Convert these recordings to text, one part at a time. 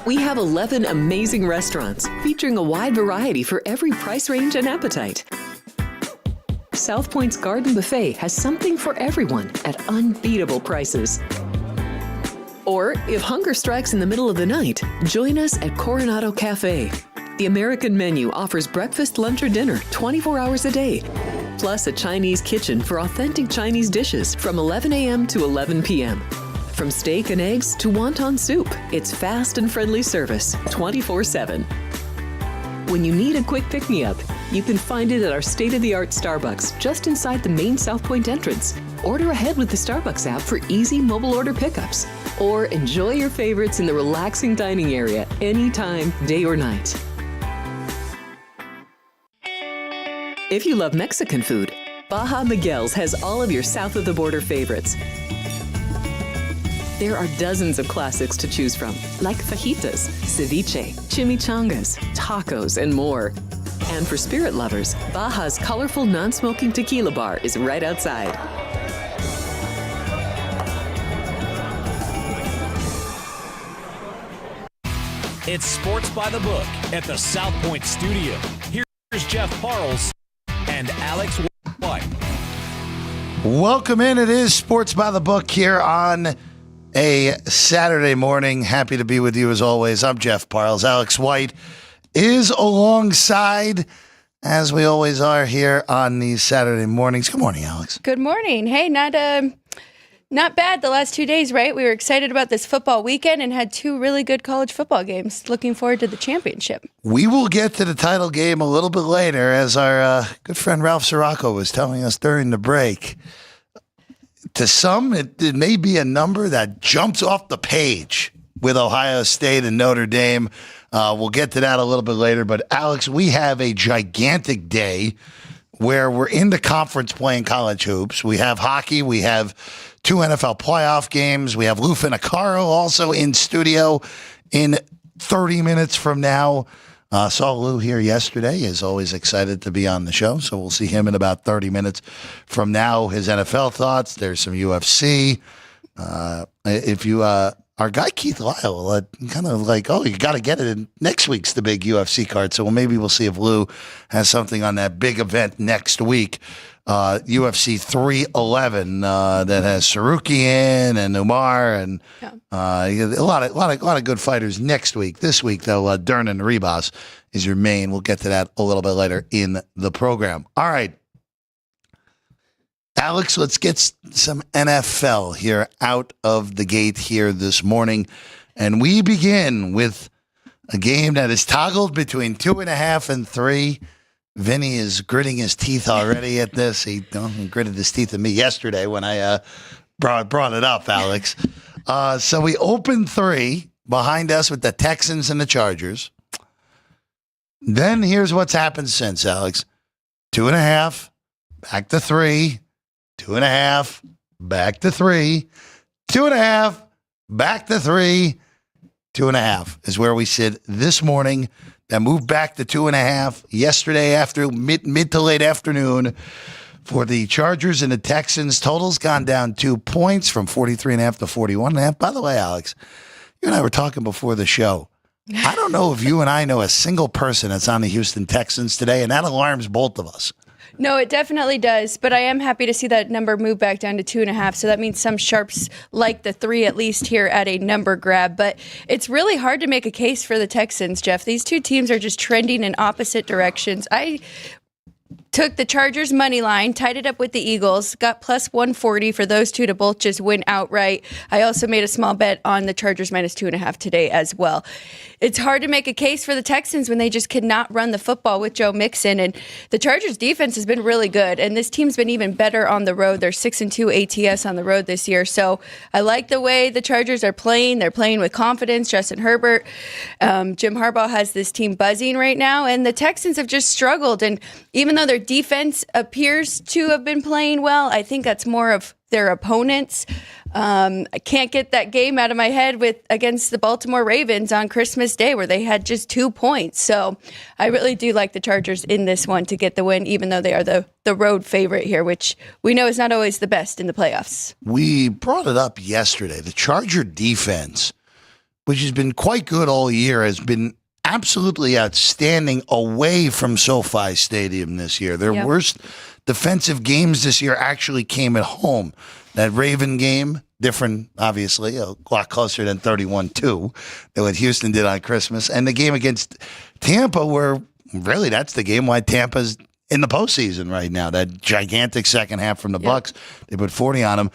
We have 11 amazing restaurants featuring a wide variety for every price range and appetite. South Point's Garden Buffet has something for everyone at unbeatable prices. Or, if hunger strikes in the middle of the night, join us at Coronado Cafe. The American menu offers breakfast, lunch, or dinner 24 hours a day, plus a Chinese kitchen for authentic Chinese dishes from 11 a.m. to 11 p.m. From steak and eggs to wonton soup, it's fast and friendly service 24/7. When you need a quick pick-me-up, you can find it at our state-of-the-art Starbucks just inside the main South Point entrance. Order ahead with the Starbucks app for easy mobile order pickups. Or enjoy your favorites in the relaxing dining area anytime, day or night. If you love Mexican food, Baja Miguel's has all of your south-of-the-border favorites. There are dozens of classics to choose from, like fajitas, ceviche, chimichangas, tacos, and more. And for spirit lovers, Baja's colorful non-smoking tequila bar is right outside. It's Sports by the Book at the South Point Studio. Here's Jeff Parles and Alex White. Welcome in. It is Sports by the Book here on a Saturday morning. Happy to be with you as always. I'm Jeff Parles. Alex White is alongside, as we always are here on these Saturday mornings. Good morning, Alex. Good morning. Hey, not bad the last 2 days, right? We were excited about this football weekend and had two really good college football games. Looking forward to the championship. We will get to the title game a little bit later, as our good friend Ralph Sirocco was telling us during the break. To some, it may be a number that jumps off the page with Ohio State and Notre Dame. We'll get to that a little bit later. But, Alex, we have a gigantic day where we're in the conference playing college hoops. We have hockey. We have two NFL playoff games. We have Lou Finicaro also in studio in 30 minutes from now. Saw Lou here yesterday. Is always excited to be on the show, so we'll see him in about 30 minutes from now. His NFL thoughts. There's some UFC. If you our guy Keith Lyle kind of like, oh, you got to get it in next week's the big UFC card. So maybe we'll see if Lou has something on that big event next week. UFC 311 that has Saruki in and Umar and a lot of good fighters next week. This week though, Dern and Ribas is your main. We'll get to that a little bit later in the program. All right, Alex, let's get some NFL here out of the gate here this morning, and we begin with a game that is toggled between 2.5 and 3. Vinny is gritting his teeth already at this. He gritted his teeth at me yesterday when I brought it up, Alex. So we opened 3 behind us with the Texans and the Chargers. Then here's what's happened since, Alex. 2.5, back to 3, 2.5, back to 3, 2.5, back to 3, 2.5 is where we sit this morning. That moved back to 2.5 yesterday after mid to late afternoon for the Chargers and the Texans. Total's gone down 2 points from 43.5 to 41.5. By the way, Alex, you and I were talking before the show. I don't know if you and I know a single person that's on the Houston Texans today, and that alarms both of us. No, it definitely does, but I am happy to see that number move back down to 2.5, so that means some sharps like the 3 at least here at a number grab, but it's really hard to make a case for the Texans, Jeff. These two teams are just trending in opposite directions. I took the Chargers money line, tied it up with the Eagles, got plus 140 for those two to both just win outright. I also made a small bet on the Chargers minus 2.5 today as well. It's hard to make a case for the Texans when they just cannot run the football with Joe Mixon, and the Chargers defense has been really good, and this team's been even better on the road. They're 6-2 ATS on the road this year, so I like the way the Chargers are playing. They're playing with confidence. Justin Herbert, Jim Harbaugh has this team buzzing right now, and the Texans have just struggled, and even though their defense appears to have been playing well, I think that's more of their opponents. I can't get that game out of my head against the Baltimore Ravens on Christmas Day where they had just 2 points. So I really do like the Chargers in this one to get the win, even though they are the road favorite here, which we know is not always the best in the playoffs. We brought it up yesterday. The Charger defense which has been quite good all year, has been absolutely outstanding away from SoFi Stadium this year. Their worst defensive games this year actually came at home. That Raven game, different, obviously, a lot closer than 31-2 than what Houston did on Christmas. And the game against Tampa, where really that's the game why Tampa's in the postseason right now. That gigantic second half from the Bucks, they put 40 on them.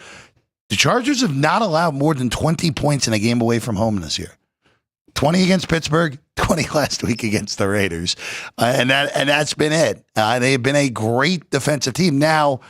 The Chargers have not allowed more than 20 points in a game away from home this year. 20 against Pittsburgh, 20 last week against the Raiders. And that's been it. They've been a great defensive team. Now,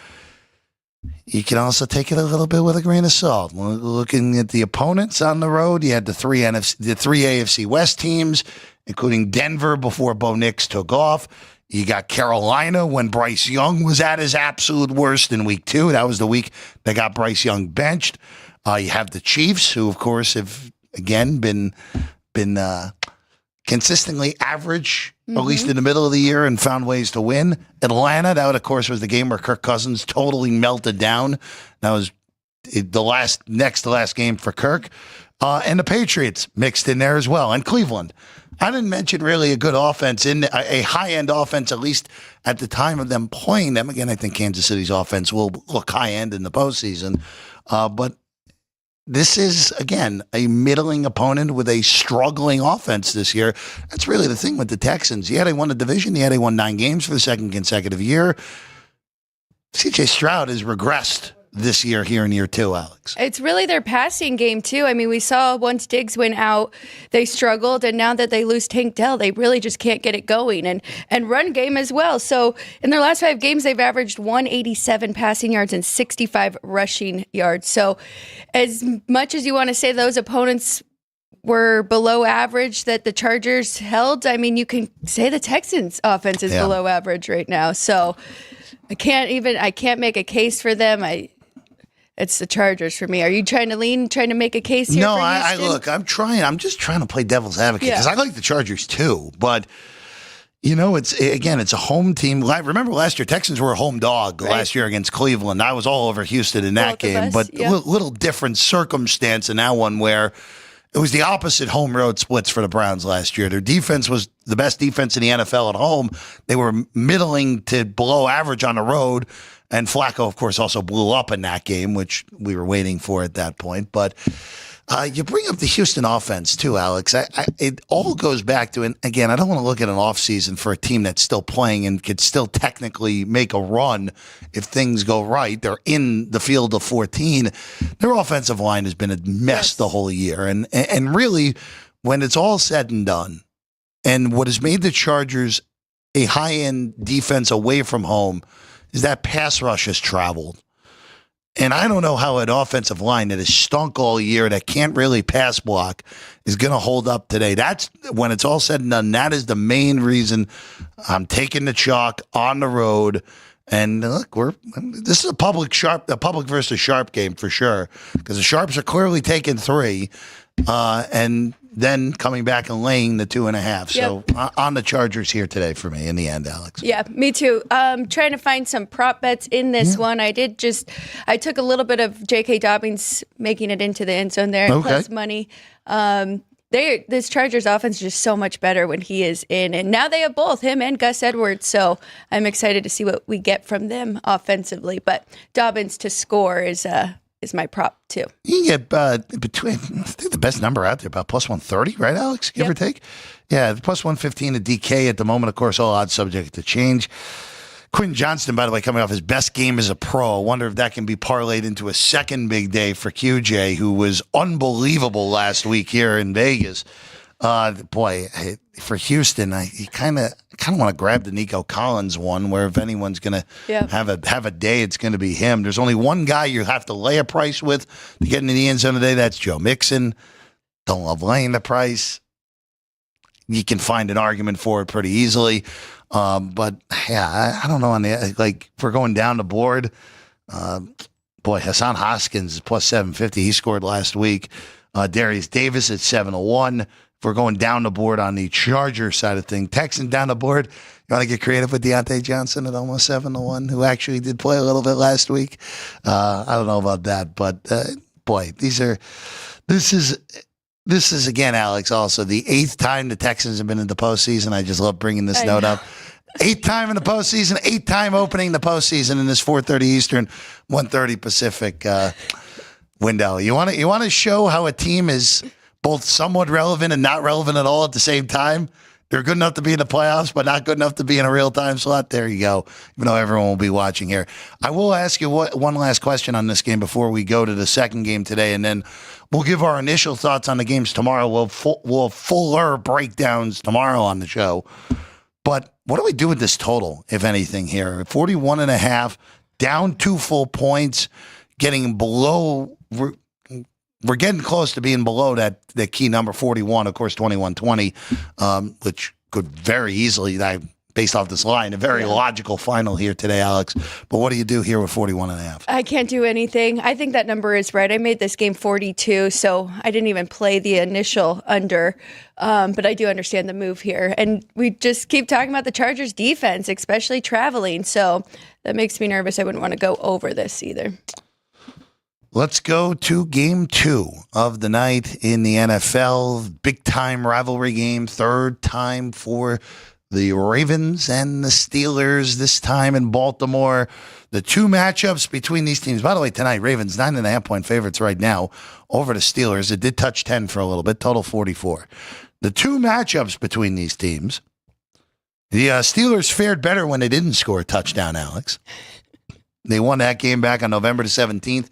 you can also take it a little bit with a grain of salt. Looking at the opponents on the road, you had the three AFC West teams, including Denver before Bo Nix took off. You got Carolina when Bryce Young was at his absolute worst in week 2. That was the week they got Bryce Young benched. You have the Chiefs, who, of course, have, again, been consistently average, at least in the middle of the year, and found ways to win. Atlanta, that, of course, was the game where Kirk Cousins totally melted down. That was the next to last game for Kirk. And the Patriots mixed in there as well, and Cleveland. I didn't mention really a good offense, in a high-end offense, at least at the time of them playing them. Again, I think Kansas City's offense will look high-end in the postseason. But this is, again, a middling opponent with a struggling offense this year. That's really the thing with the Texans. Yeah, they won the division. Yeah, they won 9 games for the second consecutive year. C.J. Stroud has regressed this year here in year 2, Alex. It's really their passing game, too. I mean, we saw once Diggs went out, they struggled, and now that they lose Tank Dell, they really just can't get it going, and run game as well. So in their last 5 games, they've averaged 187 passing yards and 65 rushing yards. So as much as you want to say those opponents were below average that the Chargers held, I mean, you can say the Texans' offense is below average right now. So I can't make a case for them. It's the Chargers for me. Are you trying to make a case here? No, for I look, I'm just trying to play devil's advocate because I like the Chargers too. But, it's a home team. Remember last year, Texans were a home dog last year against Cleveland. I was all over Houston in that game, but a little different circumstance in that one where it was the opposite home road splits for the Browns last year. Their defense was the best defense in the NFL at home. They were middling to below average on the road. And Flacco, of course, also blew up in that game, which we were waiting for at that point. But you bring up the Houston offense, too, Alex. It all goes back to, and again, I don't want to look at an offseason for a team that's still playing and could still technically make a run if things go right. They're in the field of 14. Their offensive line has been a mess the whole year. And really, when it's all said and done, and what has made the Chargers a high-end defense away from home is that pass rush has traveled. And I don't know how an offensive line that has stunk all year, that can't really pass block, is going to hold up today. That's when it's all said and done. That is the main reason I'm taking the chalk on the road. And look, this is a public versus sharp game for sure, because the Sharps are clearly taking 3, and then coming back and laying the 2.5. So on the Chargers here today for me in the end, Alex. Yeah, me too. Trying to find some prop bets in this one. I took a little bit of J.K. Dobbins making it into the end zone there, plus money. This Chargers offense is just so much better when he is in. And now they have both him and Gus Edwards. So I'm excited to see what we get from them offensively. But Dobbins to score is my prop too. You can get between, I think the best number out there, about plus 130, right, Alex? Give or take? Yeah, plus 115 at DK at the moment. Of course, all odds subject to change. Quentin Johnston, by the way, coming off his best game as a pro. I wonder if that can be parlayed into a second big day for QJ, who was unbelievable last week here in Vegas. Boy, for Houston, you kind of want to grab the Nico Collins one, where if anyone's going to have a day, it's going to be him. There's only one guy you have to lay a price with to get into the end zone today. That's Joe Mixon. Don't love laying the price. You can find an argument for it pretty easily. But yeah, I don't know. If we're going down the board, Hassan Hoskins is plus 750. He scored last week. Darius Davis at 7-1. If we're going down the board on the Charger side of things, Texan down the board. You want to get creative with Deontay Johnson at almost 7-1, who actually did play a little bit last week. I don't know about that, but this is This is, again, Alex, also the 8th time the Texans have been in the postseason. I just love bringing this note up. 8th time in the postseason, 8th time opening the postseason in this 4:30 Eastern, 1:30 Pacific window. You want to show how a team is both somewhat relevant and not relevant at all at the same time? They're good enough to be in the playoffs, but not good enough to be in a real-time slot. There you go, even though everyone will be watching here. I will ask you one last question on this game before we go to the second game today, and then we'll give our initial thoughts on the games tomorrow. We'll have fuller breakdowns tomorrow on the show. But what do we do with this total, if anything, here? 41.5, down 2 full points, getting below. We're getting close to being below that key number 41, of course, 21-20, which could very easily, based off this line, a very logical final here today, Alex. But what do you do here with 41.5? I can't do anything. I think that number is right. I made this game 42, so I didn't even play the initial under. But I do understand the move here. And we just keep talking about the Chargers defense, especially traveling. So that makes me nervous. I wouldn't want to go over this either. Let's go to game 2 of the night in the NFL. Big-time rivalry game, third time for the Ravens and the Steelers, this time in Baltimore. The 2 matchups between these teams. By the way, tonight, Ravens 9.5-point favorites right now over the Steelers. It did touch 10 for a little bit, total 44. The 2 matchups between these teams, the Steelers fared better when they didn't score a touchdown, Alex. They won that game back on November the 17th.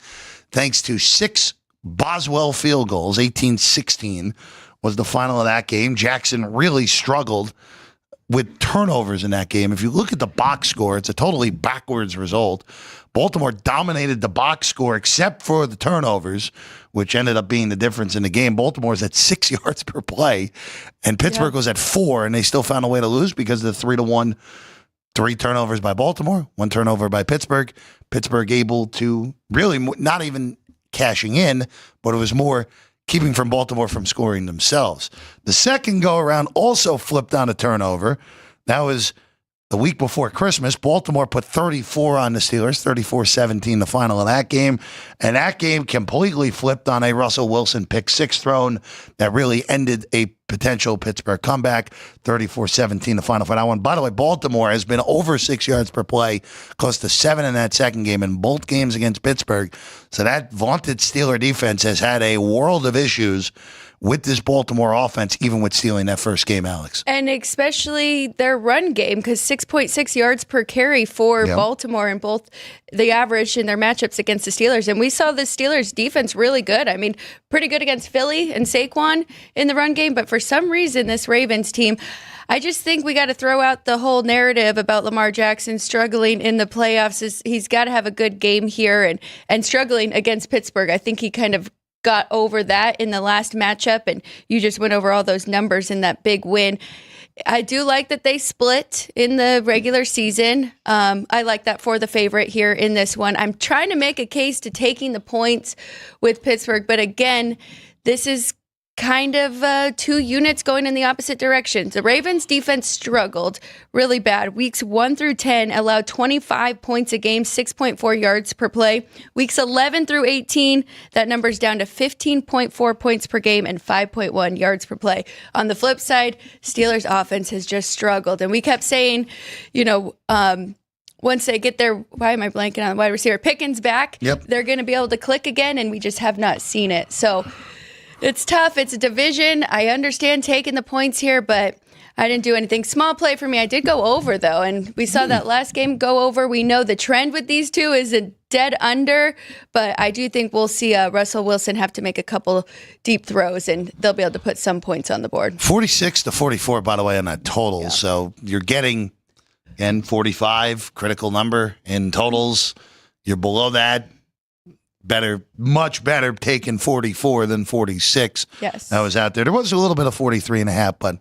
Thanks to 6 Boswell field goals, 18-16 was the final of that game. Jackson really struggled with turnovers in that game. If you look at the box score, it's a totally backwards result. Baltimore dominated the box score except for the turnovers, which ended up being the difference in the game. Baltimore's at 6 yards per play, and Pittsburgh was at 4, and they still found a way to lose because of the 3-1. 3 turnovers by Baltimore, 1 turnover by Pittsburgh. Pittsburgh able to really not even cashing in, but it was more keeping from Baltimore from scoring themselves. The second go-around also flipped on a turnover. That was the week before Christmas. Baltimore put 34 on the Steelers, 34-17 the final of that game. And that game completely flipped on a Russell Wilson pick-6 thrown that really ended a potential Pittsburgh comeback, 34-17 the final for that one. By the way, Baltimore has been over 6 yards per play, close to 7 in that second game in both games against Pittsburgh. So that vaunted Steeler defense has had a world of issues with this Baltimore offense, even with stealing that first game, Alex. And especially their run game, because 6.6 yards per carry for Baltimore in both the average in their matchups against the Steelers. And we saw the Steelers defense really good. I mean, pretty good against Philly and Saquon in the run game. But for some reason, this Ravens team, I just think we got to throw out the whole narrative about Lamar Jackson struggling in the playoffs. He's got to have a good game here and struggling against Pittsburgh. I think he kind of got over that in the last matchup, and you just went over all those numbers in that big win. I do like that they split in the regular season. I like that for the favorite here in this one. I'm trying to make a case to taking the points with Pittsburgh, but again, this is kind of 2 units going in the opposite directions. The Ravens defense struggled really bad. Weeks 1 through 10 allowed 25 points a game, 6.4 yards per play. Weeks 11 through 18, that number's down to 15.4 points per game and 5.1 yards per play. On the flip side, Steelers offense has just struggled. And we kept saying, once they get their, why am I blanking on the wide receiver, Pickens back, they're going to be able to click again, and we just have not seen it. So it's tough. It's a division. I understand taking the points here, but I didn't do anything. Small play for me. I did go over, though, and we saw that last game go over. We know the trend with these two is a dead under, but I do think we'll see Russell Wilson have to make a couple deep throws, and they'll be able to put some points on the board. 46-44, by the way, on that total. Yeah. So you're getting, again, 45, critical number in totals. You're below that. Better, much better taking 44 than 46. Yes. That was out there. There was a little bit of 43.5, but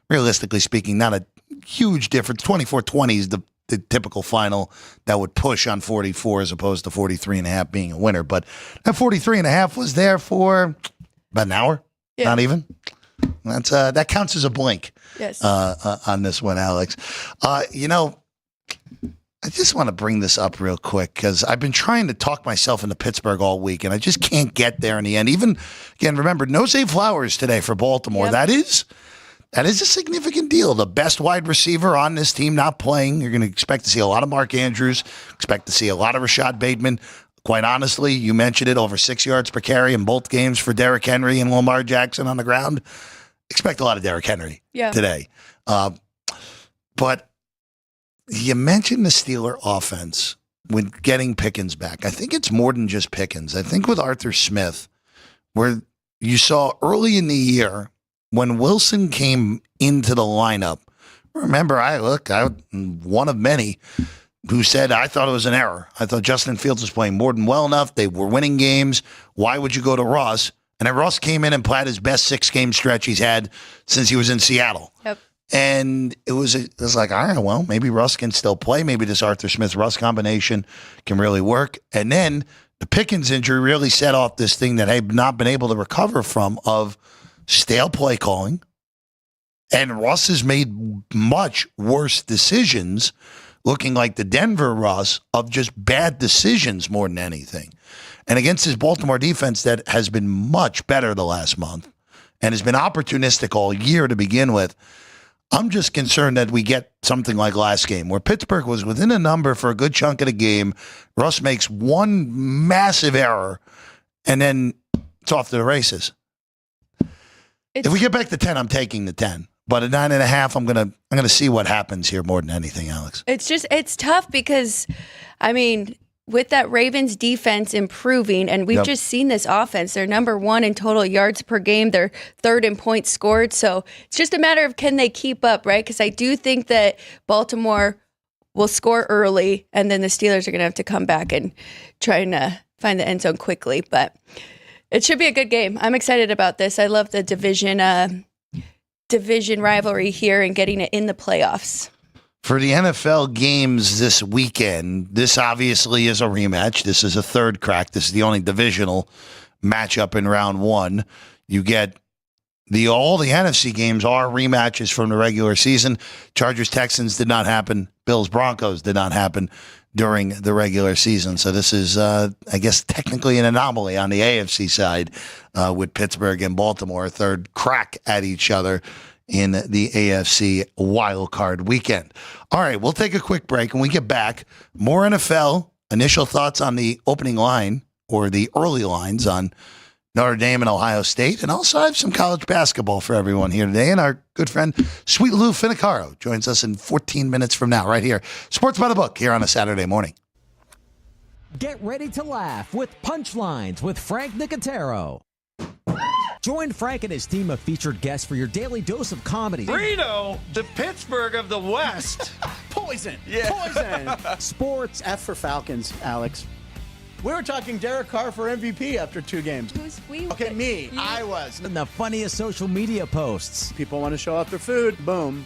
realistically speaking, not a huge difference. 24-20 is the typical final that would push on 44 as opposed to 43.5 being a winner. But that 43.5 was there for about an hour, not even. That's that counts as a blink. Yes. On this one, Alex. I just want to bring this up real quick because I've been trying to talk myself into Pittsburgh all week, and I just can't get there in the end. Even, again, remember, no Zay Flowers today for Baltimore. Yep. That is a significant deal. The best wide receiver on this team not playing. You're going to expect to see a lot of Mark Andrews, expect to see a lot of Rashad Bateman. Quite honestly, you mentioned it, over 6 yards per carry in both games for Derrick Henry and Lamar Jackson on the ground. Expect a lot of Derrick Henry today. But you mentioned the Steeler offense with getting Pickens back. I think it's more than just Pickens. I think with Arthur Smith, where you saw early in the year when Wilson came into the lineup, remember, I'm one of many who said I thought it was an error. I thought Justin Fields was playing more than well enough. They were winning games. Why would you go to Russ? And then Russ came in and played his best 6-game stretch he's had since he was in Seattle. Yep. And it was like, all right, well, maybe Russ can still play. Maybe this Arthur Smith-Russ combination can really work. And then the Pickens injury really set off this thing that I've not been able to recover from of stale play calling. And Russ has made much worse decisions, looking like the Denver Russ, of just bad decisions more than anything. And against his Baltimore defense that has been much better the last month and has been opportunistic all year to begin with, I'm just concerned that we get something like last game where Pittsburgh was within a number for a good chunk of the game. Russ makes one massive error, and then it's off to the races. If we get back to 10, I'm taking the 10. But at 9.5, I'm gonna see what happens here more than anything, Alex. It's tough because, I mean, with that Ravens defense improving, and we've just seen this offense, they're number 1 in total yards per game. They're 3rd in points scored. So it's just a matter of can they keep up, right? Because I do think that Baltimore will score early, and then the Steelers are going to have to come back and try and find the end zone quickly. But it should be a good game. I'm excited about this. I love the division rivalry here and getting it in the playoffs. For the NFL games this weekend, this obviously is a rematch. This is a third crack. This is the only divisional matchup in round 1. You get all the NFC games are rematches from the regular season. Chargers-Texans did not happen. Bills-Broncos did not happen during the regular season. So this is, I guess, technically an anomaly on the AFC side with Pittsburgh and Baltimore, a third crack at each other in the AFC wildcard weekend. All right, we'll take a quick break. When we get back, more NFL, initial thoughts on the opening line or the early lines on Notre Dame and Ohio State, and also have some college basketball for everyone here today. And our good friend, Sweet Lou Finicaro, joins us in 14 minutes from now, right here. Sports by the Book, here on a Saturday morning. Get ready to laugh with Punchlines with Frank Nicotero. Join Frank and his team of featured guests for your daily dose of comedy. Reno, the Pittsburgh of the West. Poison. Yeah. Poison. Sports. F for Falcons, Alex. We were talking Derek Carr for MVP after 2 games. Okay, me. I was. And the funniest social media posts. People want to show off their food. Boom.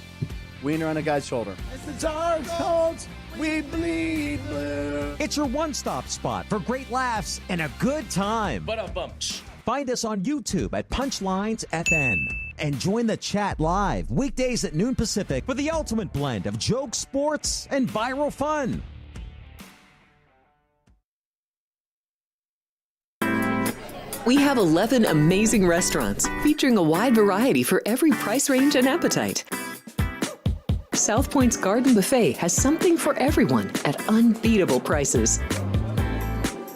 Wiener on a guy's shoulder. It's the dark tones. We bleed blue. It's your one-stop spot for great laughs and a good time. Find us on YouTube at Punchlines FN. And join the chat live weekdays at noon Pacific for the ultimate blend of jokes, sports, and viral fun. We have 11 amazing restaurants featuring a wide variety for every price range and appetite. South Point's Garden Buffet has something for everyone at unbeatable prices.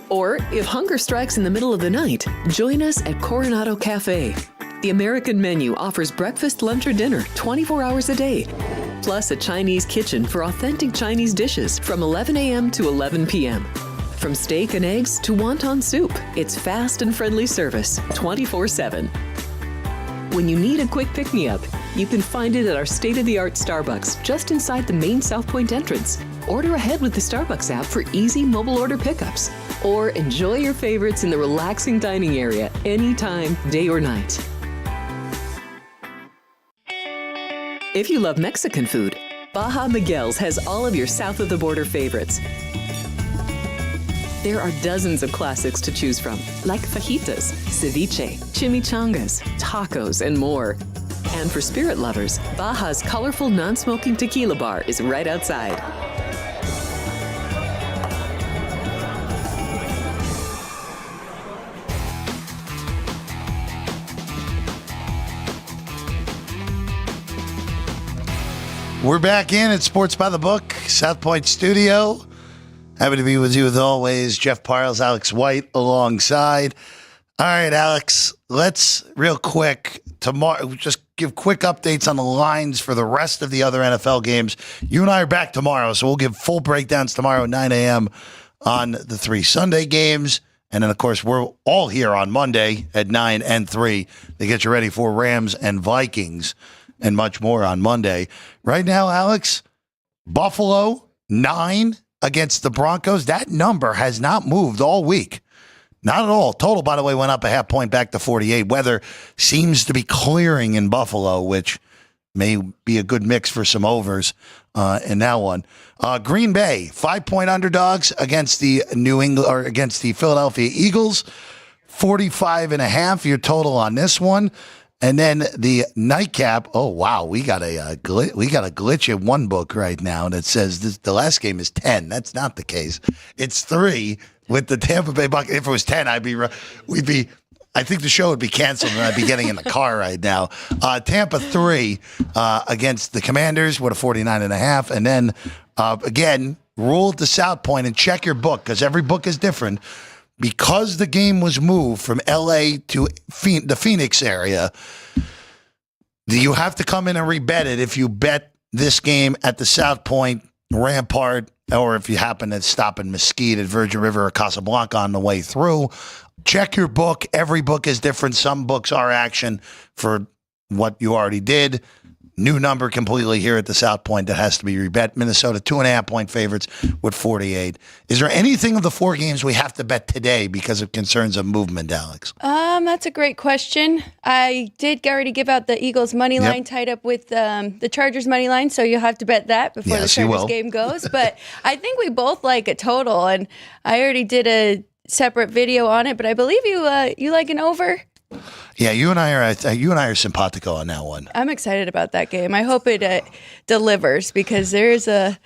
Or, if hunger strikes in the middle of the night, join us at Coronado Cafe. The American menu offers breakfast, lunch, or dinner 24 hours a day, plus a Chinese kitchen for authentic Chinese dishes from 11 a.m. to 11 p.m. From steak and eggs to wonton soup, it's fast and friendly service 24/7. When you need a quick pick-me-up, you can find it at our state-of-the-art Starbucks just inside the main South Point entrance. Order ahead with the Starbucks app for easy mobile order pickups. Or enjoy your favorites in the relaxing dining area anytime, day or night. If you love Mexican food, Baja Miguel's has all of your south of the border favorites. There are dozens of classics to choose from, like fajitas, ceviche, chimichangas, tacos, and more. And for spirit lovers, Baja's colorful non-smoking tequila bar is right outside. We're back in at Sports by the Book, South Point Studio. Happy to be with you as always. Jeff Parles, Alex White alongside. All right, Alex, let's real quick tomorrow just give quick updates on the lines for the rest of the other NFL games. You and I are back tomorrow, so we'll give full breakdowns tomorrow at 9 a.m. on the 3 Sunday games. And then, of course, we're all here on Monday at 9 and 3 to get you ready for Rams and Vikings and much more on Monday. Right now, Alex, Buffalo, 9 against the Broncos. That number has not moved all week. Not at all. Total, by the way, went up a half point back to 48. Weather seems to be clearing in Buffalo, which may be a good mix for some overs in that one. Green Bay, 5-point underdogs against the against the Philadelphia Eagles. 45.5 your total on this one. And then the nightcap. Oh wow, we got a glitch in one book right now that says the last game is 10. That's not the case. It's 3 with the Tampa Bay Buccaneers. If it was 10, I think the show would be canceled and I'd be getting in the car right now. Tampa 3 against the Commanders with a 49.5, and then again rule at the South Point and check your book because every book is different. Because the game was moved from L.A. to the Phoenix area, you have to come in and rebet it if you bet this game at the South Point, Rampart, or if you happen to stop in Mesquite at Virgin River or Casablanca on the way through. Check your book. Every book is different. Some books are action for what you already did. New number completely here at the South Point that has to be rebet. Minnesota, 2.5-point favorites with 48. Is there anything of the 4 games we have to bet today because of concerns of movement, Alex? That's a great question. I did already give out the Eagles money line tied up with the Chargers money line, so you'll have to bet that before the Chargers game goes. But I think we both like a total, and I already did a separate video on it. But I believe you like an over. Yeah, you and I are simpatico on that one. I'm excited about that game. I hope it delivers because there's a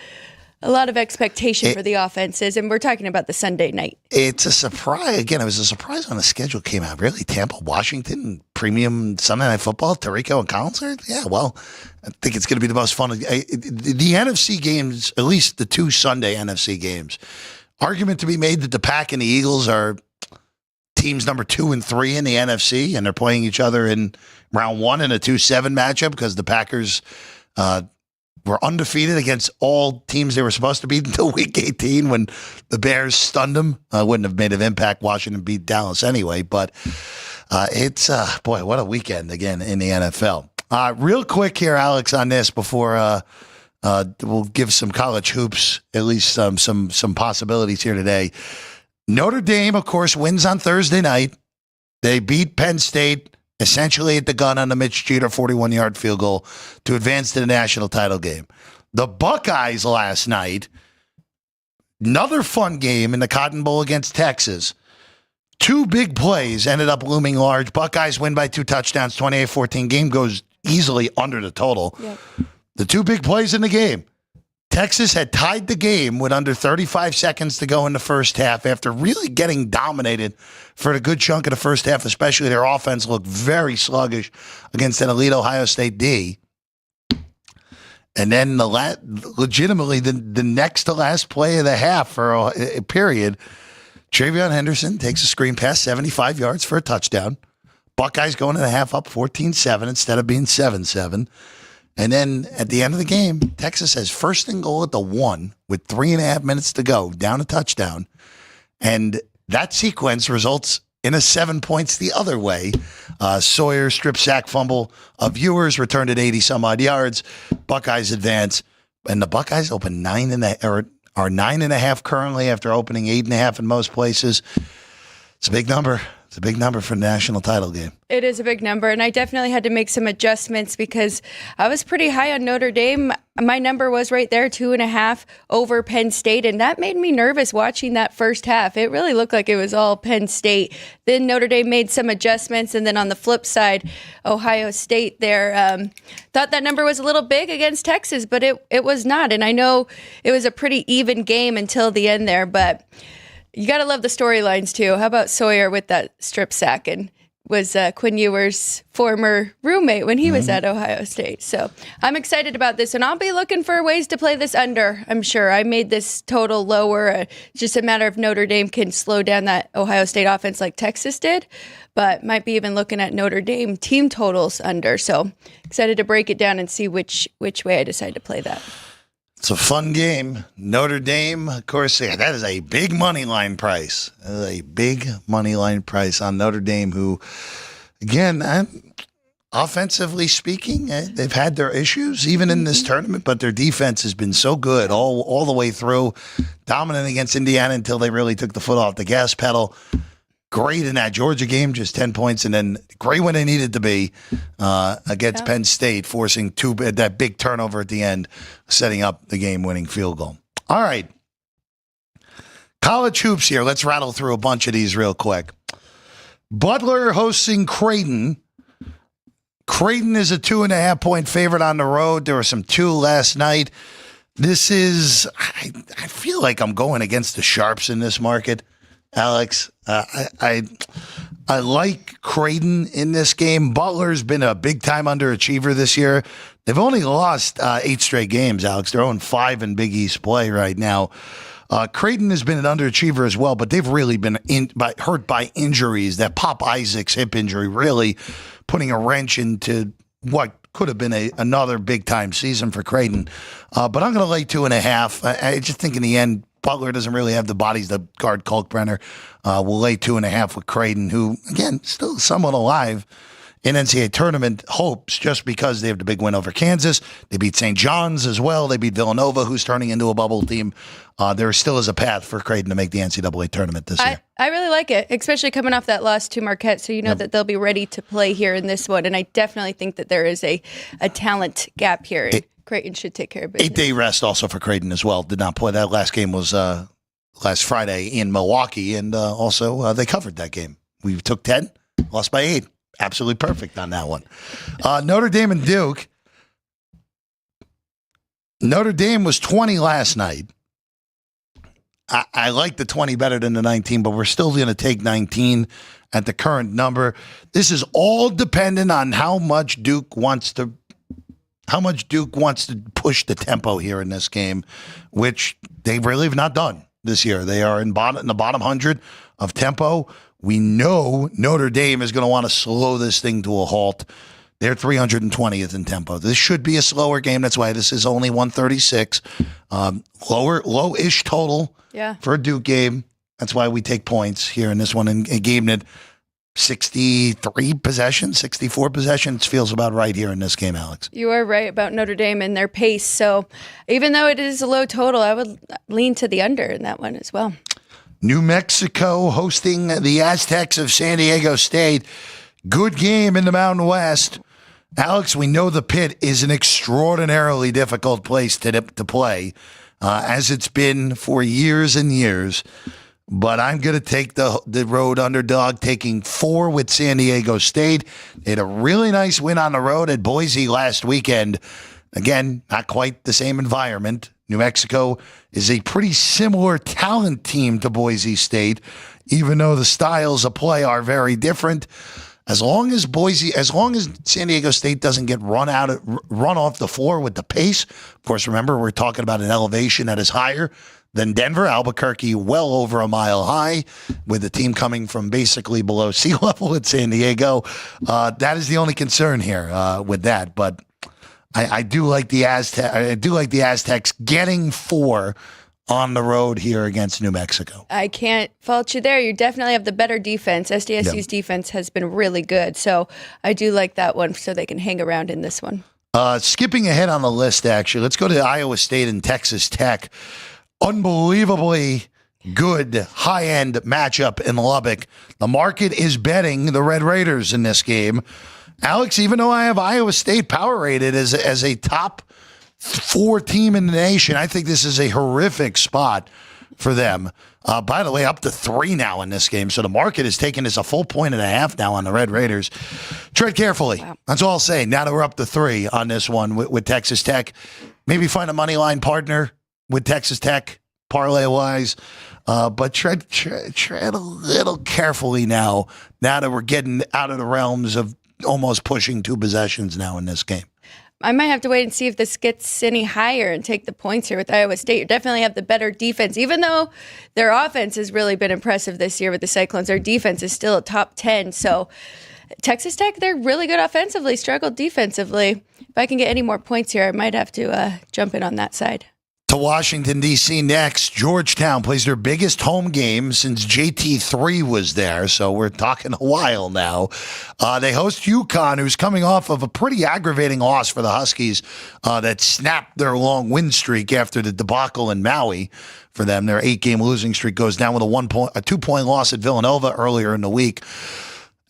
lot of expectation for the offenses, and we're talking about the Sunday night. It's a surprise. Again, it was a surprise when the schedule came out. Really, Tampa, Washington, premium Sunday Night Football, Tirico and Collins. Yeah, well, I think it's going to be the most fun. The NFC games, at least the 2 Sunday NFC games, argument to be made that the Pack and the Eagles are teams number 2 and 3 in the NFC, and they're playing each other in round 1 in a 2-7 matchup because the Packers were undefeated against all teams they were supposed to beat until week 18 when the Bears stunned them. Wouldn't have made an impact. Washington beat Dallas anyway, but it's, boy, what a weekend again in the NFL. Real quick here, Alex, on this before we'll give some college hoops, at least some possibilities here today. Notre Dame, of course, wins on Thursday night. They beat Penn State essentially at the gun on the Mitch Jeter 41-yard field goal to advance to the national title game. The Buckeyes last night, another fun game in the Cotton Bowl against Texas. 2 big plays ended up looming large. Buckeyes win by 2 touchdowns, 28-14. Game goes easily under the total. Yep. The 2 big plays in the game. Texas had tied the game with under 35 seconds to go in the first half after really getting dominated for a good chunk of the first half, especially their offense looked very sluggish against an elite Ohio State D. And then legitimately the next to last play of the half for a period, Travion Henderson takes a screen pass 75 yards for a touchdown. Buckeyes going to the half up 14-7 instead of being 7-7. And then at the end of the game, Texas has first and goal at the 1 with 3.5 minutes to go, down a touchdown. And that sequence results in a 7 points the other way. Sawyer strip sack fumble of Ewers returned at 80-some-odd yards. Buckeyes advance. And the Buckeyes open 9.5 currently after opening 8.5 in most places. It's a big number. It's a big number for the national title game. It is a big number, and I definitely had to make some adjustments because I was pretty high on Notre Dame. My number was right there, 2.5 over Penn State, and that made me nervous watching that first half. It really looked like it was all Penn State. Then Notre Dame made some adjustments, and then on the flip side, Ohio State there thought that number was a little big against Texas, but it was not. And I know it was a pretty even game until the end there, but you got to love the storylines, too. How about Sawyer with that strip sack? And was Quinn Ewer's former roommate when he was at Ohio State. So I'm excited about this, and I'll be looking for ways to play this under, I'm sure. I made this total lower. It's just a matter of Notre Dame can slow down that Ohio State offense like Texas did, but might be even looking at Notre Dame team totals under. So excited to break it down and see which way I decide to play that. It's a fun game. Notre Dame, of course, yeah, that is a big money line price. That is a big money line price on Notre Dame, who, again, offensively speaking, they've had their issues even in this tournament, but their defense has been so good all the way through, dominant against Indiana until they really took the foot off the gas pedal. Great in that Georgia game, just 10 points, and then great when they needed to be against Penn State, forcing that big turnover at the end, setting up the game-winning field goal. All right. College hoops here. Let's rattle through a bunch of these real quick. Butler hosting Creighton. Creighton is a 2.5-point favorite on the road. There were some 2 last night. This is, I feel like I'm going against the sharps in this market, Alex. I like Creighton in this game. Butler's been a big-time underachiever this year. They've only lost 8 straight games, Alex. They're 0-5 in Big East play right now. Creighton has been an underachiever as well, but they've really been hurt by injuries. That Pop Isaac's hip injury really putting a wrench into what could have been another big-time season for Creighton. But I'm going to lay 2.5. I just think in the end, Butler doesn't really have the bodies to guard Kalkbrenner. We'll lay 2.5 with Creighton, who, again, still somewhat alive in NCAA tournament hopes just because they have the big win over Kansas. They beat St. John's as well. They beat Villanova, who's turning into a bubble team. There still is a path for Creighton to make the NCAA tournament this year. I really like it, especially coming off that loss to Marquette, so you know that they'll be ready to play here in this one. And I definitely think that there is a talent gap here. Creighton should take care of business. 8-day rest also for Creighton as well. Did not play. That last game was last Friday in Milwaukee, and also they covered that game. We took 10, lost by 8. Absolutely perfect on that one. Notre Dame and Duke. Notre Dame was 20 last night. I like the 20 better than the 19, but we're still going to take 19 at the current number. This is all dependent on how much Duke wants to push the tempo here in this game, which they really have not done this year. They are in the bottom 100 of tempo. We know Notre Dame is going to want to slow this thing to a halt. They're 320th in tempo. This should be a slower game. That's why this is only 136. Low-ish total for a Duke game. That's why we take points here in this one. And a game that 63 possessions, 64 possessions feels about right here in this game, Alex. You are right about Notre Dame and their pace. So even though it is a low total, I would lean to the under in that one as well. New Mexico hosting the Aztecs of San Diego State. Good game in the Mountain West. Alex, we know the Pit is an extraordinarily difficult place to play, as it's been for years and years. But I'm going to take the road underdog, taking 4 with San Diego State. They had a really nice win on the road at Boise last weekend. Again, not quite the same environment. New Mexico is a pretty similar talent team to Boise State, even though the styles of play are very different. As long as San Diego State doesn't get run off the floor with the pace. Of course, remember, we're talking about an elevation that is higher than Denver. Albuquerque, well over a mile high, with the team coming from basically below sea level at San Diego. That is the only concern here with that. But I do like the Aztecs getting 4 on the road here against New Mexico. I can't fault you there. You definitely have the better defense. SDSU's defense has been really good. So I do like that one so they can hang around in this one. Skipping ahead on the list, actually, let's go to Iowa State and Texas Tech. Unbelievably good high-end matchup in Lubbock. The market is betting the Red Raiders in this game. Alex, even though I have Iowa State power rated as a top 4 team in the nation, I think this is a horrific spot for them. By the way, up to 3 now in this game. So the market is taking this a full 1.5 now on the Red Raiders. Tread carefully. Wow. That's all I'll say. Now that we're up to 3 on this one with Texas Tech, maybe find a money line partner with Texas Tech, parlay-wise. But tread a little carefully now that we're getting out of the realms of almost pushing 2 possessions now in this game. I might have to wait and see if this gets any higher and take the points here with Iowa State. You definitely have the better defense. Even though their offense has really been impressive this year with the Cyclones, their defense is still a top 10. So Texas Tech, they're really good offensively, struggled defensively. If I can get any more points here, I might have to jump in on that side. To Washington, D.C. next. Georgetown plays their biggest home game since JT3 was there, so we're talking a while now. They host UConn, who's coming off of a pretty aggravating loss for the Huskies that snapped their long win streak after the debacle in Maui for them. Their 8-game losing streak goes down with a 2-point loss at Villanova earlier in the week.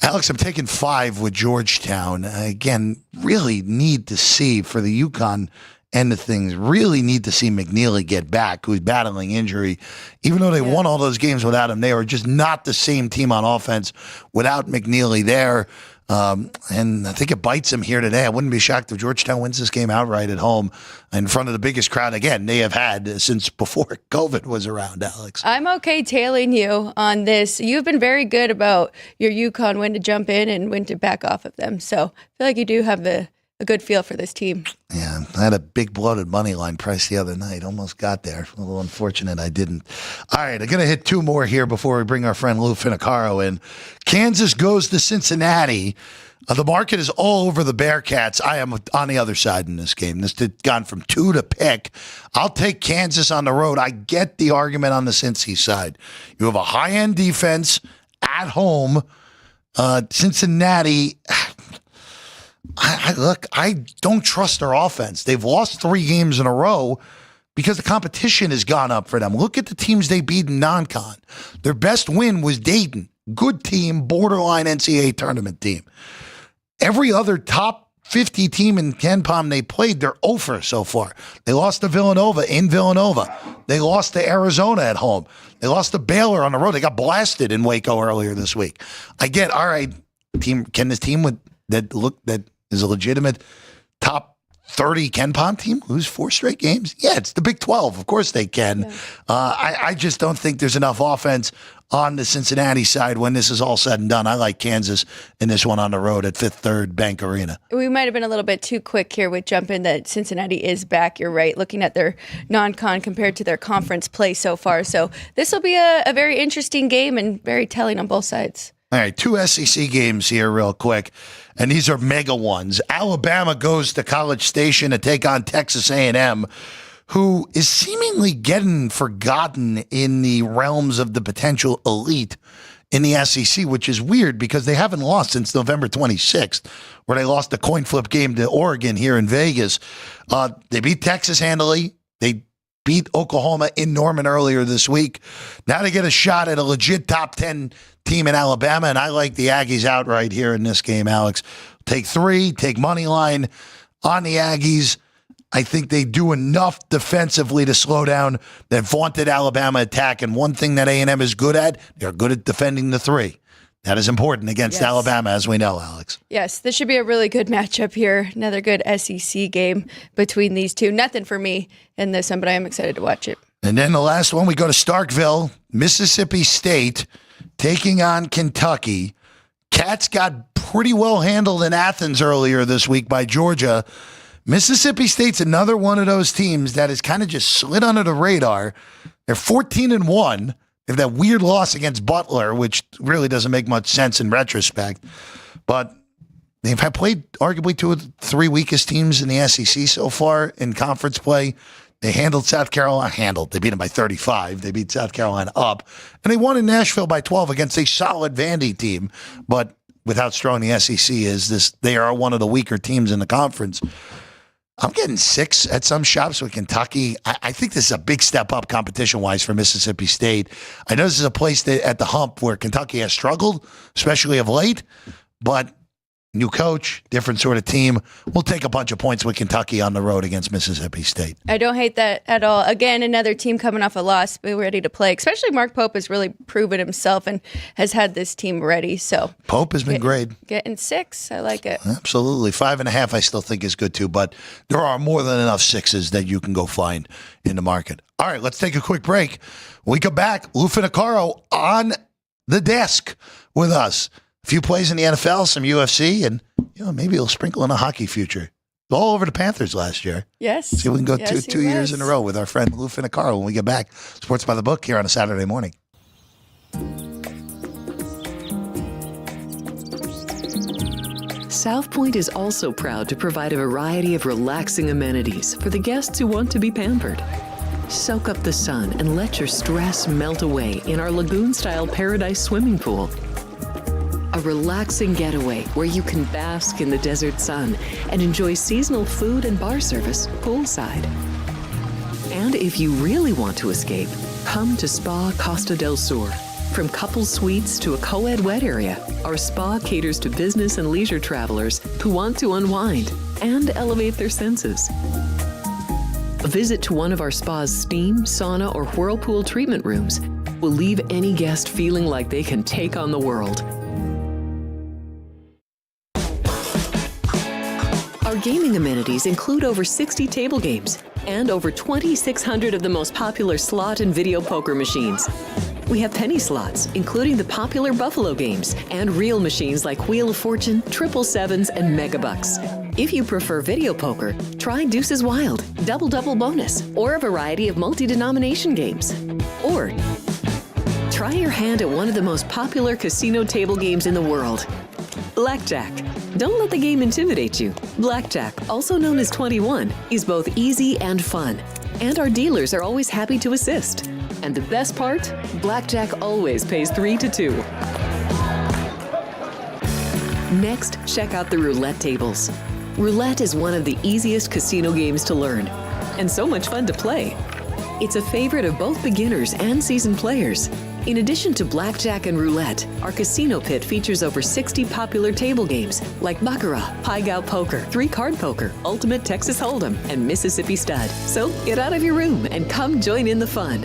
Alex, I'm taking 5 with Georgetown. Again, really need to see for the UConn end of things, really need to see McNeely get back, who's battling injury. Even though they won all those games without him, they are just not the same team on offense without McNeely there. And I think it bites him here today. I wouldn't be shocked if Georgetown wins this game outright at home in front of the biggest crowd, again, they have had since before COVID was around, Alex. I'm okay tailing you on this. You've been very good about your UConn, when to jump in and when to back off of them. So I feel like you do have a good feel for this team. Yeah, I had a big bloated money line price the other night. Almost got there. A little unfortunate I didn't. All right, I'm going to hit 2 more here before we bring our friend Lou Finicaro in. Kansas goes to Cincinnati. The market is all over the Bearcats. I am on the other side in this game. This has gone from 2 to pick. I'll take Kansas on the road. I get the argument on the Cincy side. You have a high-end defense at home. Cincinnati... I don't trust their offense. They've lost 3 games in a row because the competition has gone up for them. Look at the teams they beat in non-con. Their best win was Dayton. Good team, borderline NCAA tournament team. Every other top 50 team in KenPom they played, they're over so far. They lost to Villanova in Villanova. They lost to Arizona at home. They lost to Baylor on the road. They got blasted in Waco earlier this week. I get, all right, team. Can this team that is a legitimate top 30 KenPom team lose 4 straight games? Yeah, it's the Big 12. Of course they can. Yeah. I just don't think there's enough offense on the Cincinnati side when this is all said and done. I like Kansas in this one on the road at Fifth Third Bank Arena. We might have been a little bit too quick here with jumping that Cincinnati is back. You're right, looking at their non-con compared to their conference play so far. So this will be a very interesting game and very telling on both sides. All right, 2 SEC games here real quick, and these are mega ones. Alabama goes to College Station to take on Texas A&M, who is seemingly getting forgotten in the realms of the potential elite in the SEC, which is weird because they haven't lost since November 26th, where they lost the coin flip game to Oregon here in Vegas. They beat Texas handily. They beat Oklahoma in Norman earlier this week. Now they get a shot at a legit top 10 team in Alabama, and I like the Aggies outright here in this game, Alex. Take 3, take money line on the Aggies. I think they do enough defensively to slow down that vaunted Alabama attack, and one thing that A&M is good at, they're good at defending the 3. That is important against Alabama, as we know, Alex. Yes, this should be a really good matchup here. Another good SEC game between these two. Nothing for me in this one, but I am excited to watch it. And then the last one, we go to Starkville, Mississippi State, taking on Kentucky. Cats got pretty well handled in Athens earlier this week by Georgia. Mississippi State's another one of those teams that has kind of just slid under the radar. They're 14-1. They have that weird loss against Butler, which really doesn't make much sense in retrospect. But they've played arguably 2 of the 3 weakest teams in the SEC so far in conference play. They handled South Carolina. They beat them by 35. They beat South Carolina up. And they won in Nashville by 12 against a solid Vandy team. But with how strong the SEC is, they are one of the weaker teams in the conference. I'm getting 6 at some shops with Kentucky. I think this is a big step up competition-wise for Mississippi State. I know this is a place at the hump where Kentucky has struggled, especially of late, but New coach, different sort of team. We'll take a bunch of points with Kentucky on the road against Mississippi State. I don't hate that at all. Again, another team coming off a loss, but ready to play. Especially Mark Pope has really proven himself and has had this team ready. So Pope has been great. Getting 6, I like it. Absolutely. 5.5 I still think is good too, but there are more than enough 6s that you can go find in the market. All right, let's take a quick break. When we come back, Lou Finicaro on the desk with us. A few plays in the NFL, some UFC, and maybe he'll sprinkle in a hockey future. All over the Panthers last year. Yes. See if we can go two years in a row with our friend Lou Finicaro when we get back. Sports by the Book here on a Saturday morning. South Point is also proud to provide a variety of relaxing amenities for the guests who want to be pampered. Soak up the sun and let your stress melt away in our lagoon-style paradise swimming pool. A relaxing getaway where you can bask in the desert sun and enjoy seasonal food and bar service poolside. And if you really want to escape, come to Spa Costa del Sur. From couple suites to a co-ed wet area, our spa caters to business and leisure travelers who want to unwind and elevate their senses. A visit to one of our spa's steam, sauna, or whirlpool treatment rooms will leave any guest feeling like they can take on the world. Our gaming amenities include over 60 table games and over 2,600 of the most popular slot and video poker machines. We have penny slots, including the popular Buffalo games, and real machines like Wheel of Fortune, Triple Sevens, and Megabucks. If you prefer video poker, try Deuces Wild, Double Double Bonus, or a variety of multi-denomination games. Or try your hand at one of the most popular casino table games in the world, Blackjack. Don't let the game intimidate you. Blackjack, also known as 21, is both easy and fun. And our dealers are always happy to assist. And the best part? Blackjack always pays 3 to 2. Next, check out the roulette tables. Roulette is one of the easiest casino games to learn, and so much fun to play. It's a favorite of both beginners and seasoned players. In addition to blackjack and roulette, our casino pit features over 60 popular table games like Baccarat, Pai Gow Poker, 3-Card Poker, Ultimate Texas Hold'em, and Mississippi Stud. So get out of your room and come join in the fun.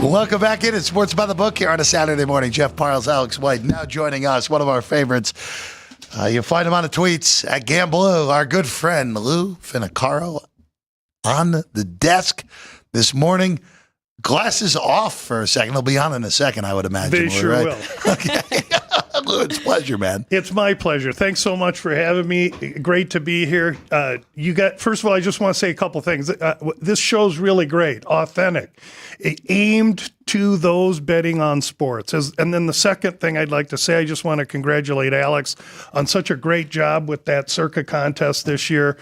Welcome back in at Sports by the Book here on a Saturday morning. Jeff Parles, Alex White, now joining us, one of our favorites. You'll find him on the tweets at Gamblu, our good friend Lou Finicaro on the desk this morning. Glasses off for a second. He'll be on in a second, I would imagine. They sure right? will. Okay. Lou, it's a pleasure, man. It's my pleasure. Thanks so much for having me. Great to be here. First of all, I just want to say a couple things. This show's really great, authentic, aimed to those betting on sports. And then the second thing I'd like to say, I just want to congratulate Alex on such a great job with that Circa contest this year,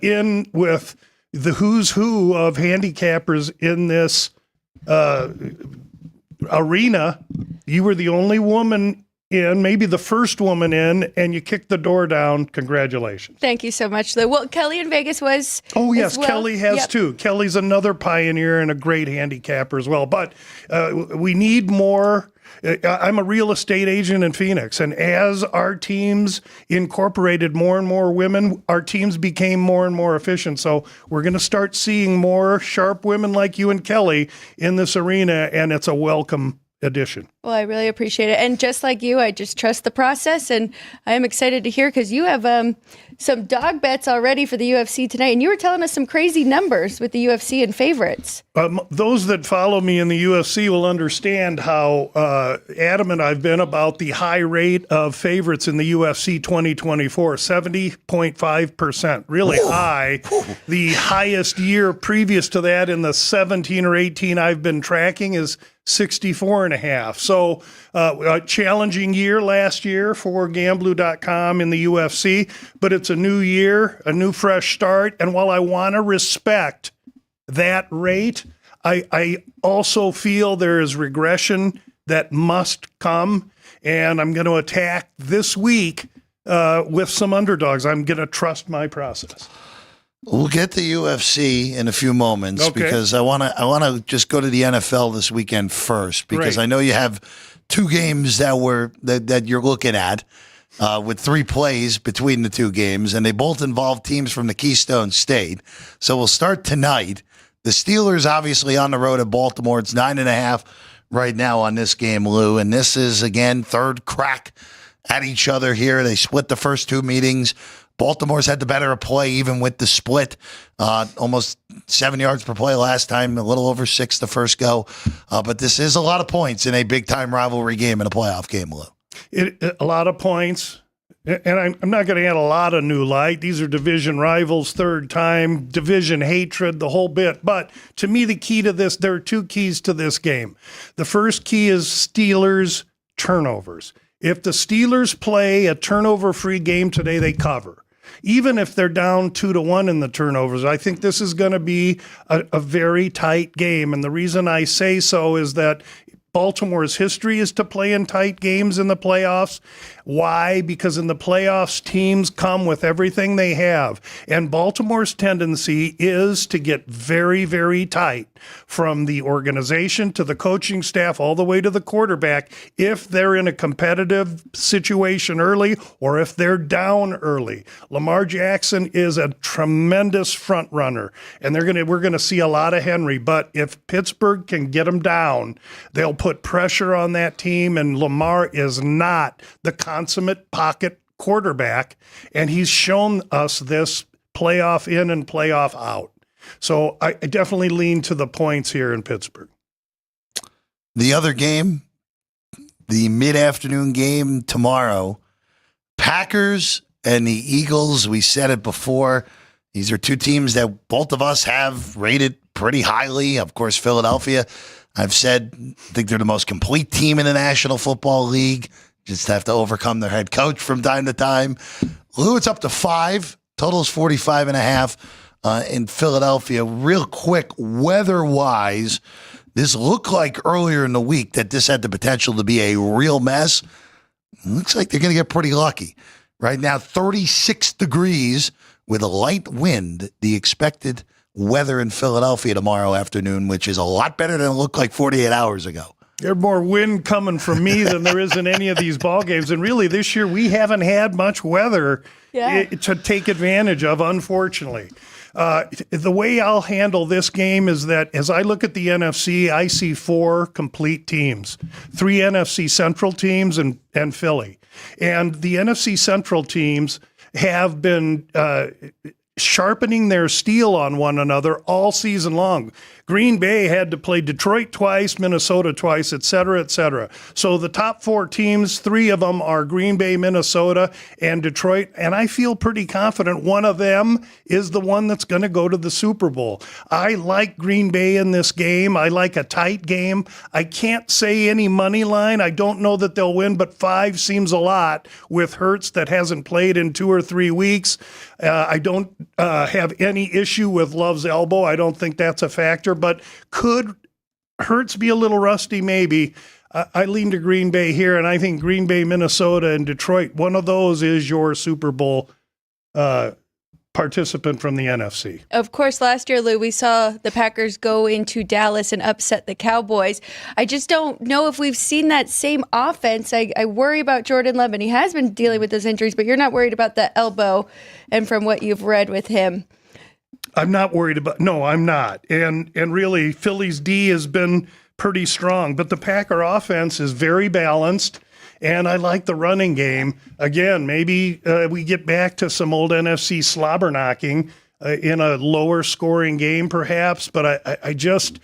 in with the who's who of handicappers in this arena. You were the only woman in, maybe the first woman in, and you kicked the door down. Congratulations. Thank you so much, Lou. Well, Kelly in Vegas was. Oh, yes, well. Kelly has Yep. too. Kelly's another pioneer and a great handicapper as well. But we need more. I'm a real estate agent in Phoenix, and as our teams incorporated more and more women, our teams became more and more efficient. So we're going to start seeing more sharp women like you and Kelly in this arena, and it's a welcome addition. Well, I really appreciate it. And just like you, I just trust the process, and I am excited to hear because you have some dog bets already for the UFC tonight, and you were telling us some crazy numbers with the UFC and favorites. Those that follow me in the UFC will understand how adamant I've been about the high rate of favorites in the UFC 2024, 70.5%, really high. The highest year previous to that in the 17 or 18 I've been tracking is 64.5. So a challenging year last year for Gamblu.com in the UFC, but it's a new year, a new fresh start. And while I want to respect that rate, I also feel there is regression that must come. And I'm going to attack this week with some underdogs. I'm going to trust my process. We'll get to UFC in a few moments because I want to just go to the NFL this weekend first because I know you have two games that you're looking at with 3 plays between the two games, and they both involve teams from the Keystone State. So we'll start tonight. The Steelers obviously on the road at Baltimore. It's 9.5 right now on this game, Lou, and this is again third crack at each other here. They split the first 2 meetings. Baltimore's had the better of play even with the split. Almost 7 yards per play last time, a little over 6 the first go. But this is a lot of points in a big-time rivalry game and a playoff game, Lou. A lot of points. And I'm not going to add a lot of new light. These are division rivals, third time, division hatred, the whole bit. But to me, the key to this, there are 2 keys to this game. The first key is Steelers turnovers. If the Steelers play a turnover-free game today, they cover. Even if they're down 2-1 in the turnovers, I think this is going to be a very tight game. And the reason I say so is that Baltimore's history is to play in tight games in the playoffs. Why? Because in the playoffs, teams come with everything they have. And Baltimore's tendency is to get very, very tight from the organization to the coaching staff all the way to the quarterback if they're in a competitive situation early or if they're down early. Lamar Jackson is a tremendous front runner, and we're going to see a lot of Henry. But if Pittsburgh can get him down, they'll put pressure on that team, and Lamar is not the consummate pocket quarterback, and he's shown us this playoff in and playoff out. So I definitely lean to the points here in Pittsburgh. The other game, the mid-afternoon game tomorrow, Packers and the Eagles. We said it before. These are 2 teams that both of us have rated pretty highly. Of course, Philadelphia, I've said, I think they're the most complete team in the National Football League. Just have to overcome their head coach from time to time. Lou, it's up to 5. Total is 45.5 in Philadelphia. Real quick, weather-wise, this looked like earlier in the week that this had the potential to be a real mess. It looks like they're going to get pretty lucky. Right now, 36 degrees with a light wind, the expected weather in Philadelphia tomorrow afternoon, which is a lot better than it looked like 48 hours ago. There's more wind coming from me than there is in any of these ball games. And really, this year, we haven't had much weather to take advantage of, unfortunately. The way I'll handle this game is that as I look at the NFC, I see 4 complete teams, 3 NFC Central teams and Philly. And the NFC Central teams have been sharpening their steel on one another all season long. Green Bay had to play Detroit twice, Minnesota twice, et cetera, et cetera. So the top 4 teams, 3 of them are Green Bay, Minnesota, and Detroit. And I feel pretty confident one of them is the one that's going to go to the Super Bowl. I like Green Bay in this game. I like a tight game. I can't say any money line. I don't know that they'll win, but 5 seems a lot with Hurts that hasn't played in 2 or 3 weeks. I don't have any issue with Love's elbow. I don't think that's a factor, but could Hurts be a little rusty? Maybe. I lean to Green Bay here, and I think Green Bay, Minnesota, and Detroit, one of those is your Super Bowl participant from the NFC. Of course, last year, Lou, we saw the Packers go into Dallas and upset the Cowboys. I just don't know if we've seen that same offense. I worry about Jordan Love, and he has been dealing with those injuries, but you're not worried about the elbow and from what you've read with him. I'm not worried about, no, I'm not. And really, Philly's D has been pretty strong, but the Packer offense is very balanced. And I like the running game. Again, maybe we get back to some old NFC slobber knocking in a lower scoring game, perhaps. But I just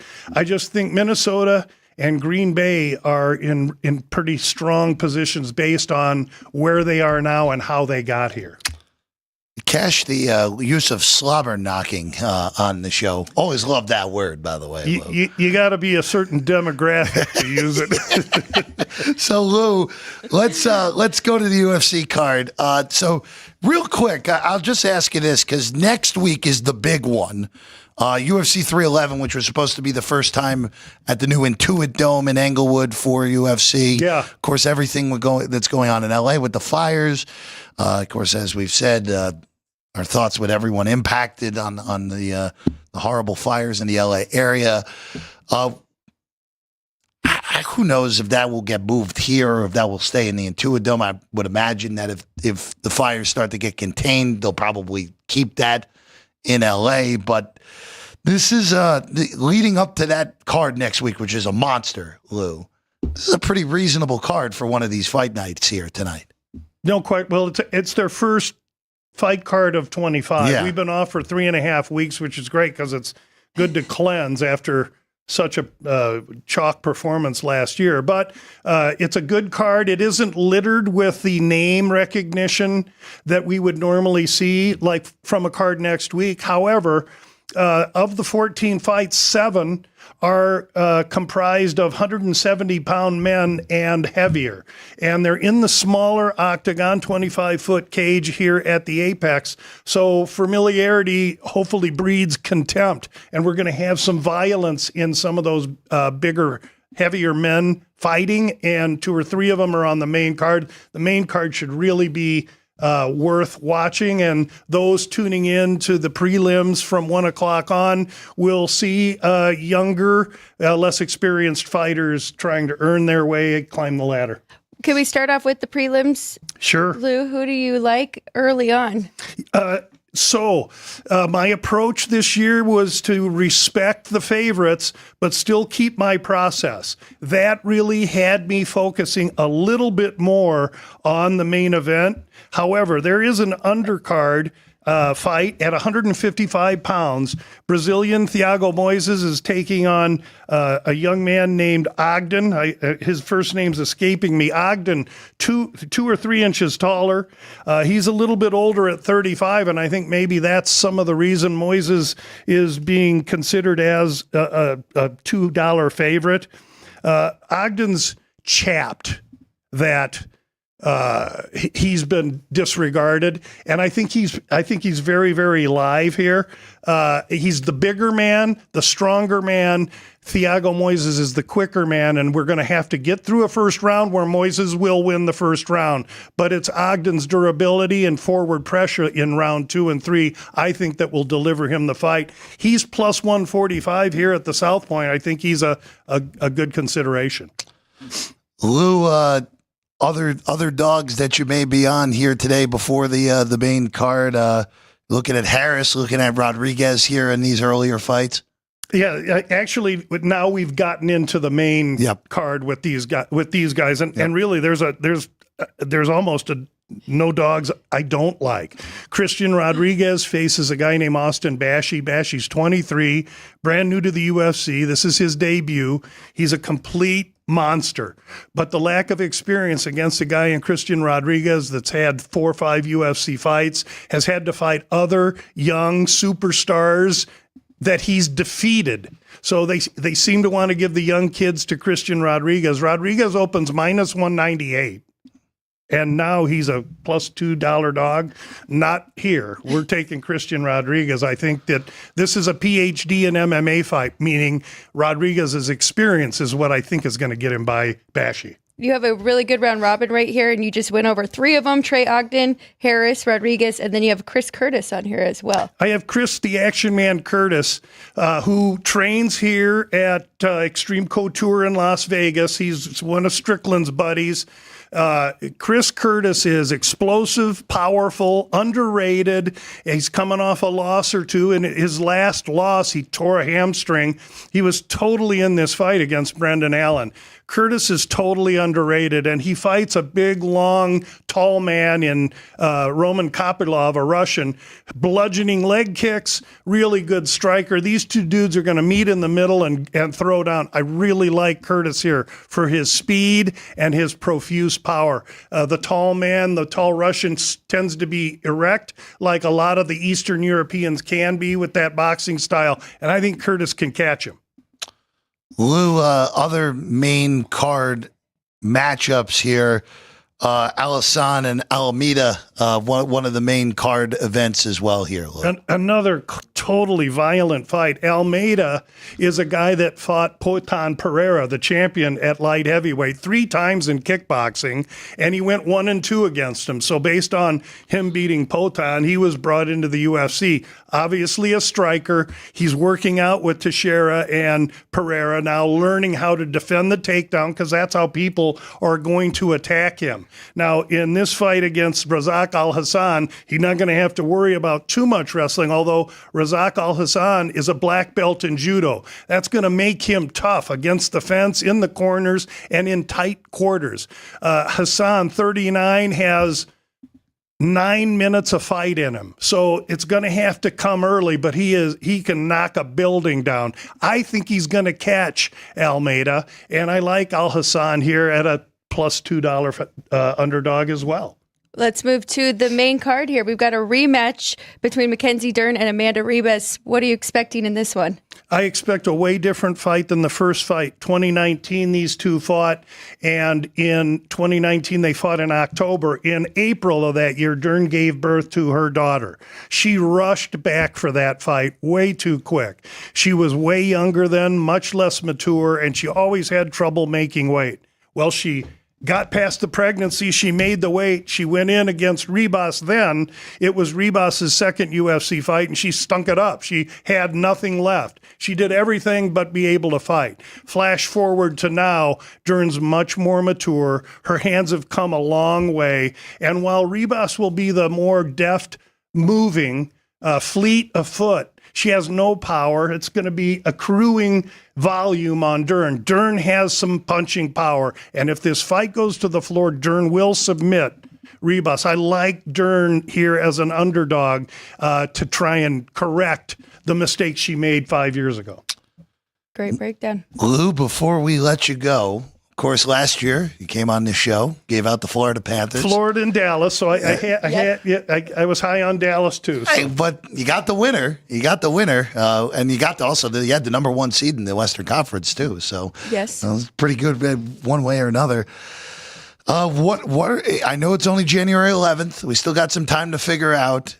think Minnesota and Green Bay are in pretty strong positions based on where they are now and how they got here. Cash the use of slobber knocking on the show. Always love that word, by the way. You got to be a certain demographic to use it. So, Lou, let's go to the UFC card. So, real quick, I'll just ask you this because next week is the big one. UFC 311, which was supposed to be the first time at the new Intuit Dome in Englewood for UFC. Yeah. Of course, everything that's going on in LA with the fires. Of course, as we've said, our thoughts with everyone impacted on the horrible fires in the LA area. Who knows if that will get moved here or if that will stay in the Intuit I would imagine that if the fires start to get contained, they'll probably keep that in LA. But this is leading up to that card next week, which is a monster, Lou. This is a pretty reasonable card for one of these fight nights here tonight. No, quite. Well, it's their first fight card of 25. Yeah. We've been off for 3.5 weeks, which is great because it's good to cleanse after such a chalk performance last year. But it's a good card. It isn't littered with the name recognition that we would normally see, like from a card next week. However, of the 14 fights, 7 are comprised of 170-pound men and heavier. And they're in the smaller octagon, 25-foot cage here at the Apex. So familiarity hopefully breeds contempt. And we're going to have some violence in some of those bigger, heavier men fighting. And 2 or 3 of them are on the main card. The main card should really be worth watching, and those tuning in to the prelims from 1 o'clock on will see younger, less experienced fighters trying to earn their way, climb the ladder. Can we start off with the prelims? Sure. Lou, who do you like early on? So my approach this year was to respect the favorites, but still keep my process. That really had me focusing a little bit more on the main event. However, there is an undercard fight at 155 pounds. Brazilian Thiago Moises is taking on a young man named Ogden. His first name's escaping me. Ogden, 2 or 3 inches taller. He's a little bit older at 35, and I think maybe that's some of the reason Moises is being considered as a $2 favorite. Ogden's chapped that he's been disregarded, and I think he's very, very live here. He's the bigger man, the stronger man. Thiago Moises is the quicker man, and we're going to have to get through a first round where Moises will win the first round. But it's Ogden's durability and forward pressure in round 2 and 3, I think, that will deliver him the fight. He's plus 145 here at the South Point. I think he's a good consideration. Lou, other dogs that you may be on here today before the main card, looking at Harris, looking at Rodriguez here in these earlier fights. Yeah, actually, now we've gotten into the main card with these guys, and really, there's almost no dogs I don't like. Christian Rodriguez faces a guy named Austin Bashi. Bashi's 23, brand new to the UFC. This is his debut. He's a complete monster, but the lack of experience against a guy in Christian Rodriguez that's had 4 or 5 UFC fights, has had to fight other young superstars that he's defeated. So they seem to want to give the young kids to Christian Rodriguez. Rodriguez opens minus 198. And now he's a plus $2 dog. Not here. We're taking Christian Rodriguez. I think that this is a PhD in MMA fight, meaning Rodriguez's experience is what I think is going to get him by Bashi. You have a really good round robin right here, and you just went over 3 of them: Trey Ogden, Harris, Rodriguez, and then you have Chris Curtis on here as well. I have Chris, the Action Man Curtis, who trains here at Extreme Couture in Las Vegas. He's one of Strickland's buddies. Chris Curtis is explosive, powerful, underrated. He's coming off a loss or 2. In his last loss, he tore a hamstring. He was totally in this fight against Brendan Allen. Curtis is totally underrated, and he fights a big, long, tall man in Roman Kopylov, a Russian, bludgeoning leg kicks, really good striker. These 2 dudes are going to meet in the middle and throw down. I really like Curtis here for his speed and his profuse power. The tall man, the tall Russian, tends to be erect like a lot of the Eastern Europeans can be with that boxing style, and I think Curtis can catch him. Lou, other main card matchups here. Alassane and Alameda, one of the main card events as well here. Another totally violent fight. Almeida is a guy that fought Potan Pereira, the champion at light heavyweight, 3 times in kickboxing, and he went 1-2 against him. So based on him beating Potan, he was brought into the UFC. Obviously a striker. He's working out with Teixeira and Pereira now, learning how to defend the takedown because that's how people are going to attack him. Now, in this fight against Razak Al-Hassan, he's not going to have to worry about too much wrestling, although Razak Al-Hassan is a black belt in judo. That's going to make him tough against the fence, in the corners, and in tight quarters. Hassan, 39, has 9 minutes of fight in him. So it's going to have to come early, but he can knock a building down. I think he's going to catch Almeida, and I like Al-Hassan here at a plus $2 underdog as well. Let's move to the main card here. We've got a rematch between Mackenzie Dern and Amanda Ribas. What are you expecting in this one? I expect a way different fight than the first fight. 2019, these two fought, and in 2019, they fought in October. In April of that year, Dern gave birth to her daughter. She rushed back for that fight way too quick. She was way younger then, much less mature, and she always had trouble making weight. Well, she got past the pregnancy. She made the weight. She went in against Ribas then. It was Ribas' second UFC fight, and she stunk it up. She had nothing left. She did everything but be able to fight. Flash forward to now, Dern's much more mature. Her hands have come a long way. And while Ribas will be the more deft, moving, fleet of foot, she has no power. It's going to be accruing volume on Dern. Dern has some punching power. And if this fight goes to the floor, Dern will submit Ribas. I like Dern here as an underdog to try and correct the mistake she made 5 years ago. Great breakdown. Lou, before we let you go, of course, last year you came on this show, gave out the Florida Panthers. Florida and Dallas, so I was high on Dallas too. So. Hey, but you got the winner. And you had the number 1 seed in the Western Conference too. So yes, it was pretty good one way or another. I know it's only January 11th. We still got some time to figure out.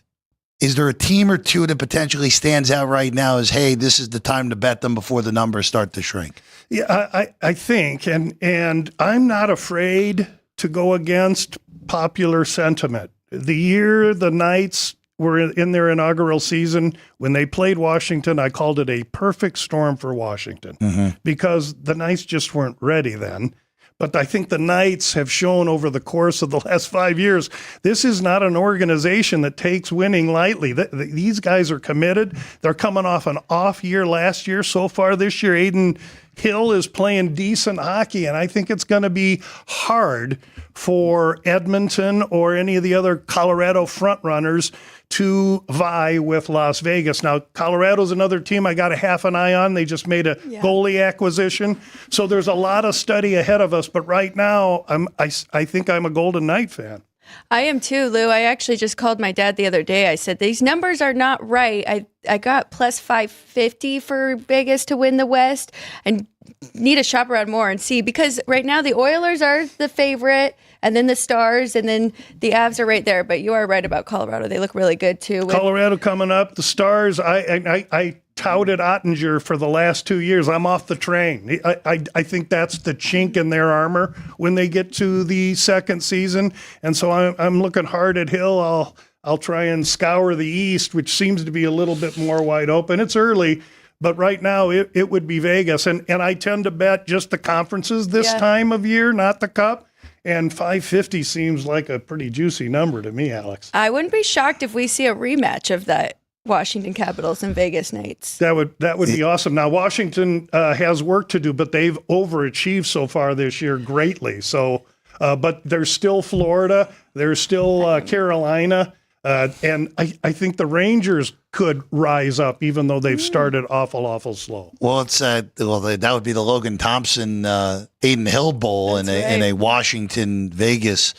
Is there a team or two that potentially stands out right now as, hey, this is the time to bet them before the numbers start to shrink? Yeah, I think, and I'm not afraid to go against popular sentiment. The year the Knights were in their inaugural season, when they played Washington, I called it a perfect storm for Washington because the Knights just weren't ready then. But I think the Knights have shown over the course of the last 5 years, this is not an organization that takes winning lightly. These guys are committed. They're coming off an off year last year. So far this year, Aiden Hill is playing decent hockey, and I think it's going to be hard for Edmonton or any of the other Colorado frontrunners to vie with Las Vegas. Now, Colorado's another team I got a half an eye on. They just made a goalie acquisition. So there's a lot of study ahead of us. But right now, I think I'm a Golden Knight fan. I am too, Lou. I actually just called my dad the other day. I said, these numbers are not right. I got plus 550 for Vegas to win the West and need to shop around more and see, because right now the Oilers are the favorite and then the Stars and then the Avs are right there. But you are right about Colorado. They look really good too. Colorado coming up. The Stars, I touted Ottinger for the last 2 years. I'm off the train. I think that's the chink in their armor when they get to the second season. And so I'm looking hard at Hill. I'll try and scour the East, which seems to be a little bit more wide open. It's early, but right now it would be Vegas. And I tend to bet just the conferences this time of year, not the Cup. And 550 seems like a pretty juicy number to me, Alex. I wouldn't be shocked if we see a rematch of that Washington Capitals and Vegas Knights. That would be awesome. Now, Washington has work to do, but they've overachieved so far this year greatly. So, but there's still Florida, there's still Carolina, and I think the Rangers could rise up, even though they've started awful slow. Well, that would be the Logan Thompson Aiden Hill Bowl in a Washington Vegas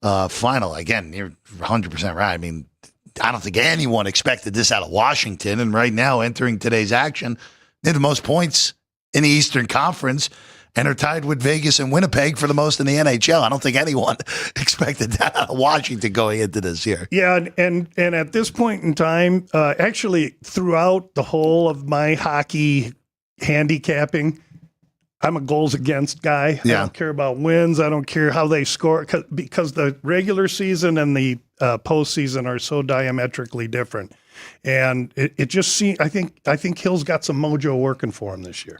final. Again, you're 100% right. I mean, I don't think anyone expected this out of Washington. And right now, entering today's action, they have the most points in the Eastern Conference. and are tied with Vegas and Winnipeg for the most in the NHL. I don't think anyone expected that out of Washington going into this year. Yeah, and at this point in time, actually throughout the whole of my hockey handicapping, I'm a goals against guy. Yeah. I don't care about wins. I don't care how they score because the regular season and the postseason are so diametrically different. And it just seems, I think Hill's got some mojo working for him this year.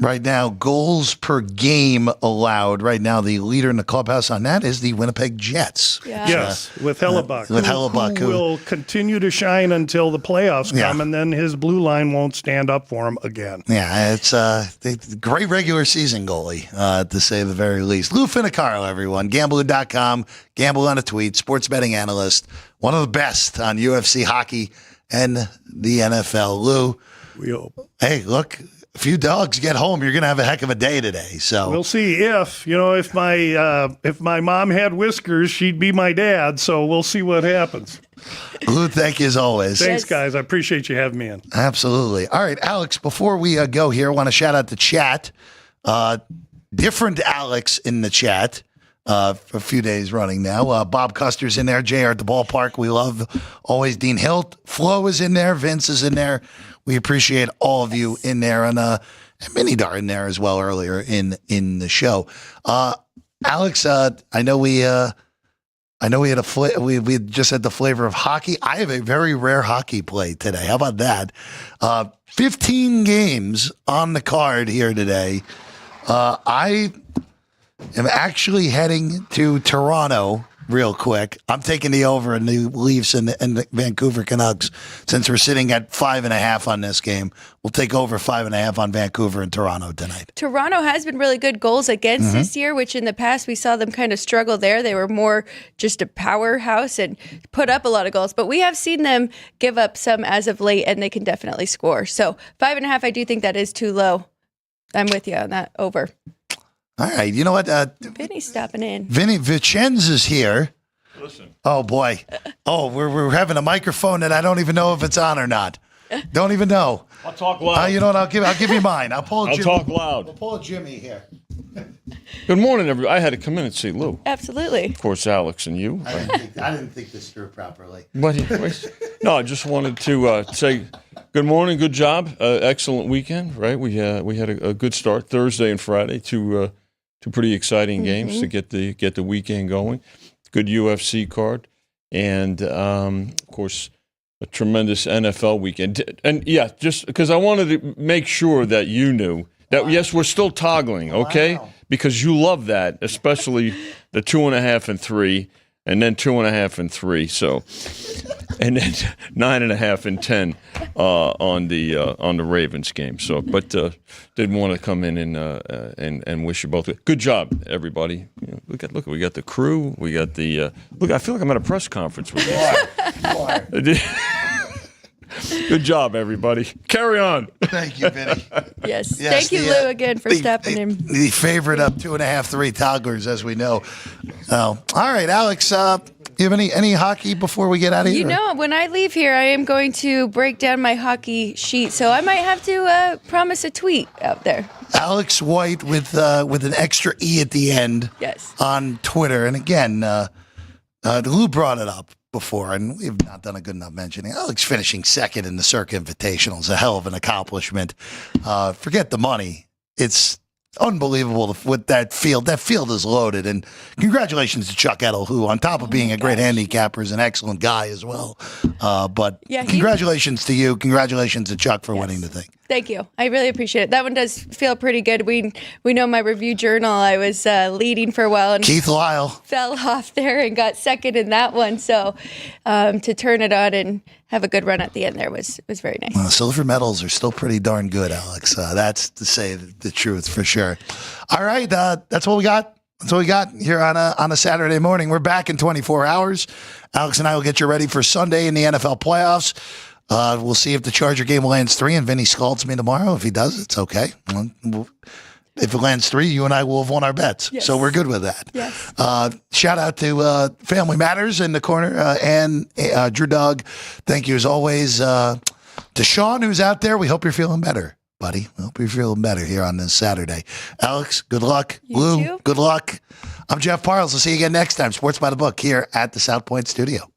Right now, goals per game allowed. Right now, the leader in the clubhouse on that is the Winnipeg Jets. Yeah. Yes, with Hellebuck. With Hellebuck, who will continue to shine until the playoffs come, and then his blue line won't stand up for him again. Yeah, it's a great regular season goalie, to say the very least. Lou Finicaro, everyone. Gambler.com, Gamble on a Tweet, sports betting analyst, one of the best on UFC hockey and the NFL. Lou, We hope. hey, look. A few dogs get home, you're going to have a heck of a day today. So We'll see if my mom had whiskers, she'd be my dad. So we'll see what happens. Lou, thank you as always. Thanks, guys. I appreciate you having me in. Absolutely. All right, Alex, before we go here, I want to shout out the chat. Different Alex in the chat for a few days running now. Bob Custer's in there. JR at the ballpark. We love always Dean Hilt. Flo is in there. Vince is in there. We appreciate all of you in there, and Minnie Dar in there as well earlier in the show. Alex, I know we had we just had the flavor of hockey. I have a very rare hockey play today. How about that? 15 games on the card here today. I am actually heading to Toronto real quick. I'm taking the over in the Leafs and the Vancouver Canucks. Since we're sitting at 5.5 on this game, we'll take over 5.5 on Vancouver and Toronto tonight. Toronto has been really good goals against this year, which in the past we saw them kind of struggle there. They were more just a powerhouse and put up a lot of goals, but we have seen them give up some as of late, and they can definitely score. So 5.5, I do think that is too low. I'm with you on that over. All right, you know what? Vinny's stopping in. Vinny Vicenz is here. Listen. Oh boy. Oh, we're having a microphone that I don't even know if it's on or not. Don't even know. I'll talk loud. You know what? I'll give you mine. I'll pull. I'll talk loud. We'll pull a Jimmy here. Good morning, everybody. I had to come in and see Lou. Absolutely. Of course, Alex and you. I didn't think this through properly. But no, I just wanted to say good morning, good job, excellent weekend. Right, we had a good start Thursday and Friday, two pretty exciting games to get the weekend going. Good UFC card, and of course a tremendous NFL weekend. And yeah, just because I wanted to make sure that you knew that yes, we're still toggling, okay? Wow. Because you love that, especially the 2.5 and 3. And then 2.5 and 3, so, and then 9.5 and 10 on the Ravens game. So, but didn't want to come in and wish you both good job, everybody. You know, look, we got the crew, we got the look. I feel like I'm at a press conference with you. Good job, everybody. Carry on. Thank you, Vinny. Yes. Thank you, Lou, again for stopping in. The favorite of 2.5, 3 togglers, as we know. All right, Alex. You have any hockey before we get out of here? You know, when I leave here, I am going to break down my hockey sheet, so I might have to promise a tweet out there. Alex White with an extra E at the end. Yes. On Twitter, and again, Lou brought it up before, and we've not done a good enough mentioning. Alex finishing second in the Circa Invitational is a hell of an accomplishment. Forget the money. It's unbelievable with that field. That field is loaded, and congratulations to Chuck Edel, who, on top of being a great handicapper, is an excellent guy as well. But Yeah, congratulations to you. Congratulations to Chuck for winning the thing. Thank you. I really appreciate it. That one does feel pretty good. We know my review journal. I was leading for a while and Keith Lyle fell off there and got second in that one. So to turn it on and have a good run at the end there was very nice. Silver medals are still pretty darn good, Alex. That's to say the truth for sure. All right, that's what we got. That's what we got here on a Saturday morning. We're back in 24 hours. Alex and I will get you ready for Sunday in the NFL playoffs. We'll see if the Charger game lands 3, and Vinny scalds me tomorrow. If he does, it's okay. If it lands 3, you and I will have won our bets. Yes. So we're good with that. Yes. Shout out to Family Matters in the corner and Drew Dog. Thank you as always. To Sean, who's out there, we hope you're feeling better. buddy. I hope you're feeling better here on this Saturday. Alex, good luck. You Lou, too. good luck. I'm Jeff Parles. I'll see you again next time. Sports by the Book here at the South Point Studio.